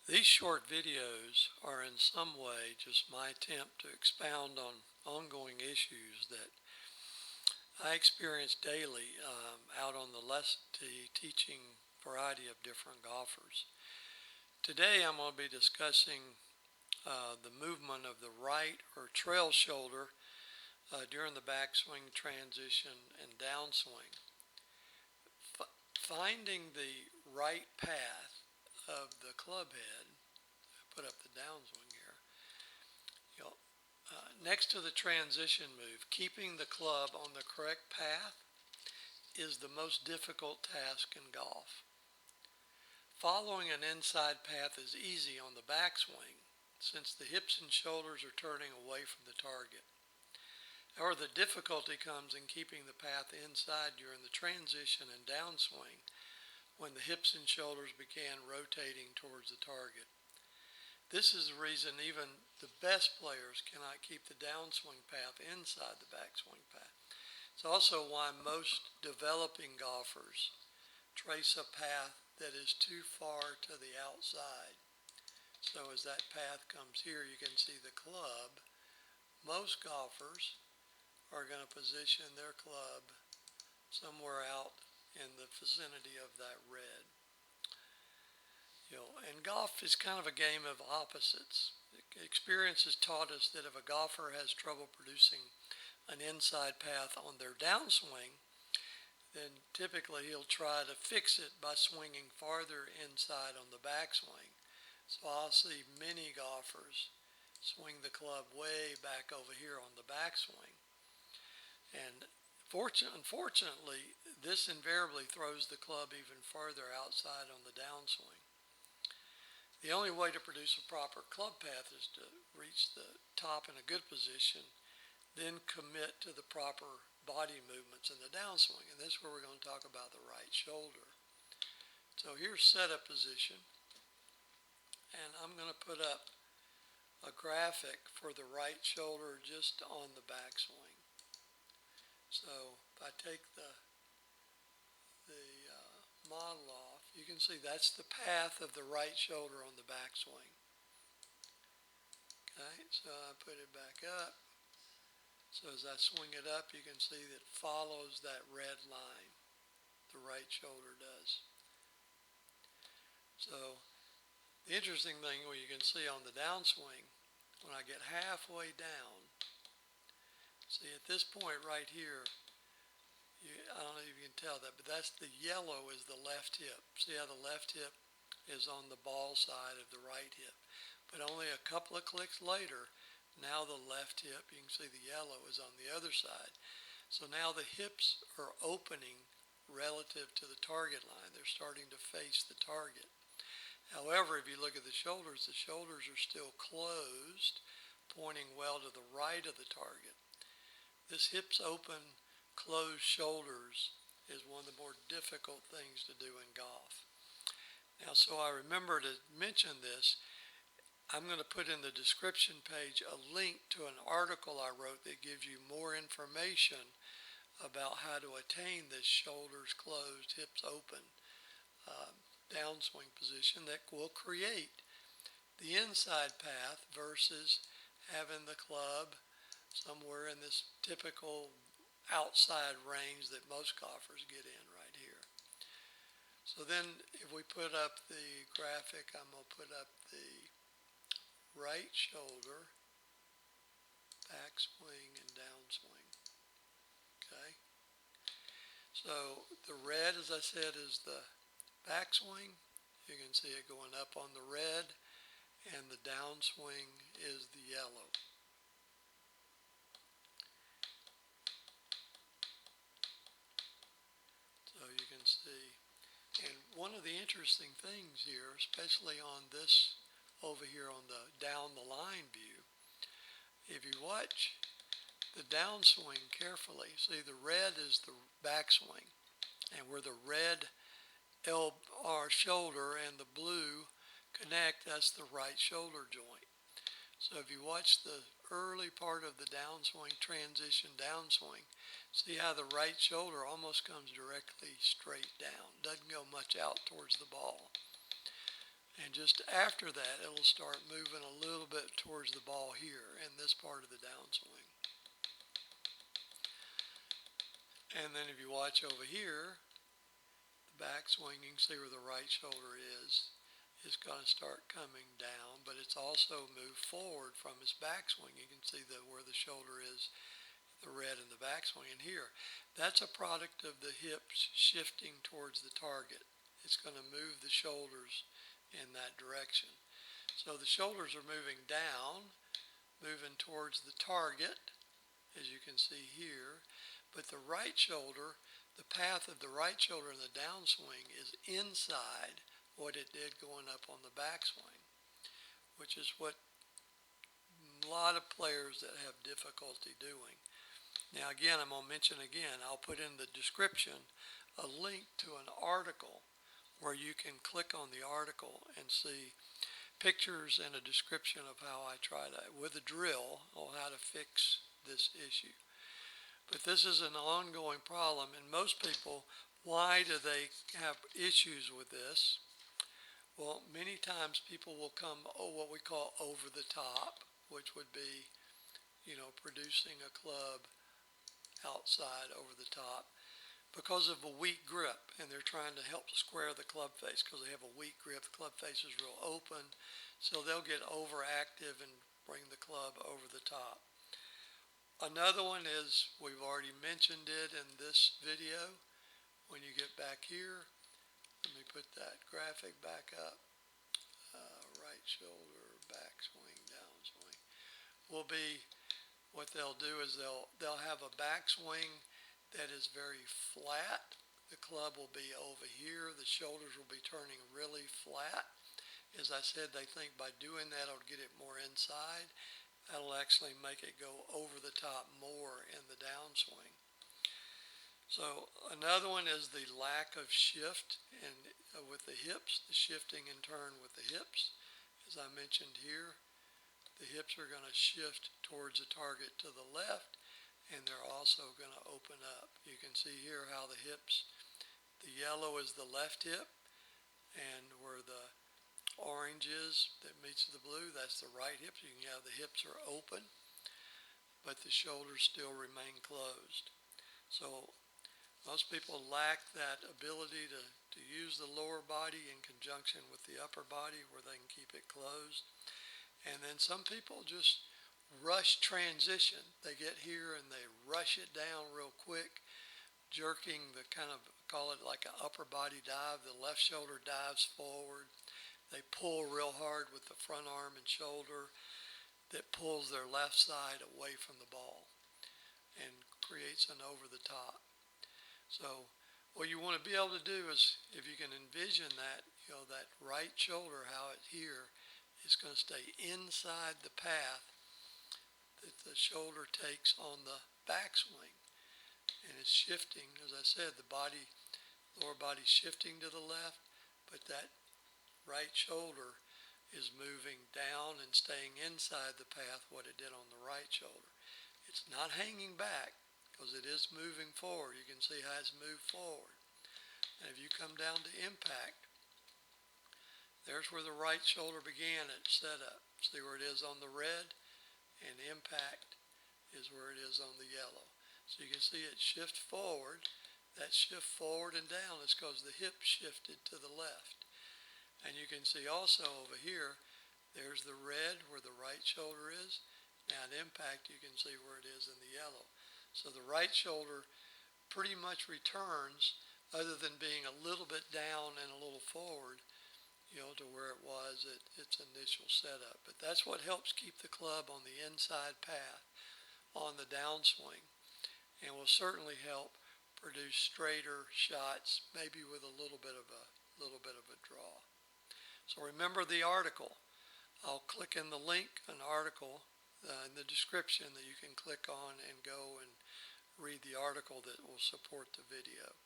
These short videos are in some way just my attempt to expound on ongoing issues that I experience daily out on the lesson teaching variety of different golfers. Today I'm going to be discussing the movement of the right or trail shoulder during the backswing transition and downswing. Finding the right path of the club head, put up the downswing here, you know, next to the transition move, keeping the club on the correct path is the most difficult task in golf. Following an inside path is easy on the backswing since the hips and shoulders are turning away from the target. However, the difficulty comes in keeping the path inside during the transition and downswing when the hips and shoulders begin rotating towards the target. This is the reason even the best players cannot keep the downswing path inside the backswing path. It's also why most developing golfers trace a path that is too far to the outside. So as that path comes here, you can see the club. Most golfers are going to position their club somewhere out in the vicinity of that red. And golf is kind of a game of opposites. Experience has taught us that if a golfer has trouble producing an inside path on their downswing, then typically he'll try to fix it by swinging farther inside on the backswing. So I'll see many golfers swing the club way back over here on the backswing. And unfortunately, this invariably throws the club even farther outside on the downswing. The only way to produce a proper club path is to reach the top in a good position, then commit to the proper body movements in the downswing. And this is where we're going to talk about the right shoulder. So here's setup position. And I'm going to put up a graphic for the right shoulder just on the backswing. So if I take the model off, you can see that's the path of the right shoulder on the backswing. Okay, so I put it back up. So as I swing it up, you can see that it follows that red line. The right shoulder does. So the interesting thing you can see on the downswing, when I get halfway down, see at this point right here, I don't know if you can tell that, but that's the yellow is the left hip. See how the left hip is on the ball side of the right hip. But only a couple of clicks later, now the left hip, you can see the yellow is on the other side. So now the hips are opening relative to the target line. They're starting to face the target. However, if you look at the shoulders are still closed, pointing well to the right of the target. This hips open, closed shoulders is one of the more difficult things to do in golf. Now, so I remember to mention this, I'm going to put in the description page a link to an article I wrote that gives you more information about how to attain this shoulders closed, hips open downswing position that will create the inside path versus having the club somewhere in this typical outside range that most golfers get in right here. So then if we put up the graphic, I'm going to put up the right shoulder, backswing and downswing. Okay. So the red, as I said, is the backswing. You can see it going up on the red, and the downswing is the yellow. So you can see, and one of the interesting things here, especially on this over here on the down the line view, if you watch the downswing carefully, see the red is the backswing, and where the red our shoulder and the blue connect, that's the right shoulder joint. So if you watch the early part of the downswing, transition downswing, see how the right shoulder almost comes directly straight down, doesn't go much out towards the ball. And just after that, it'll start moving a little bit towards the ball here in this part of the downswing. And then if you watch over here, the backswing, you can see where the right shoulder is going to start coming down, but it's also moved forward from its backswing. You can see that where the shoulder is, the red in the backswing. And here, that's a product of the hips shifting towards the target. It's going to move the shoulders in that direction. So the shoulders are moving down, moving towards the target, as you can see here. But the right shoulder, the path of the right shoulder in the downswing is inside what it did going up on the backswing, which is what a lot of players that have difficulty doing. Now again, I'm going to mention again, I'll put in the description a link to an article where you can click on the article and see pictures and a description of how I try to, with a drill, on how to fix this issue. But this is an ongoing problem, and most people, why do they have issues with this? Well, many times people will come, what we call over the top, which would be, producing a club outside over the top because of a weak grip, and they're trying to help square the club face because they have a weak grip. The club face is real open, so they'll get overactive and bring the club over the top. Another one is, we've already mentioned it in this video. When you get back here, let me put that graphic back up. Right shoulder, backswing, downswing. Will be, what they'll do is they'll have a backswing that is very flat. The club will be over here. The shoulders will be turning really flat. As I said, they think by doing that, it'll get it more inside. That'll actually make it go over the top more in the downswing. So another one is the lack of shift with the hips, the shifting in turn with the hips. As I mentioned here, the hips are going to shift towards the target to the left, and they're also going to open up. You can see here how the hips, the yellow is the left hip, and where the orange is that meets the blue, that's the right hip. You can have the hips are open, but the shoulders still remain closed. So most people lack that ability to use the lower body in conjunction with the upper body where they can keep it closed. And then some people just rush transition. They get here and they rush it down real quick, jerking the kind of, call it like an upper body dive. The left shoulder dives forward. They pull real hard with the front arm and shoulder that pulls their left side away from the ball and creates an over the top. So what you want to be able to do is, if you can envision that, that right shoulder, how it's here, is going to stay inside the path that the shoulder takes on the backswing. And it's shifting, as I said, the body, lower body shifting to the left, but that right shoulder is moving down and staying inside the path what it did on the right shoulder. It's not hanging back because it is moving forward. You can see how it's moved forward. And if you come down to impact, there's where the right shoulder began its setup. See where it is on the red, and impact is where it is on the yellow. So you can see it shift forward. That shift forward and down is because the hip shifted to the left. And you can see also over here, there's the red where the right shoulder is. Now at impact, you can see where it is in the yellow. So the right shoulder pretty much returns, other than being a little bit down and a little forward, to where it was at its initial setup. But that's what helps keep the club on the inside path on the downswing, and will certainly help produce straighter shots, maybe with a little bit of a draw. So remember the article. I'll click in the link, an article in the description that you can click on and go and read the article that will support the video.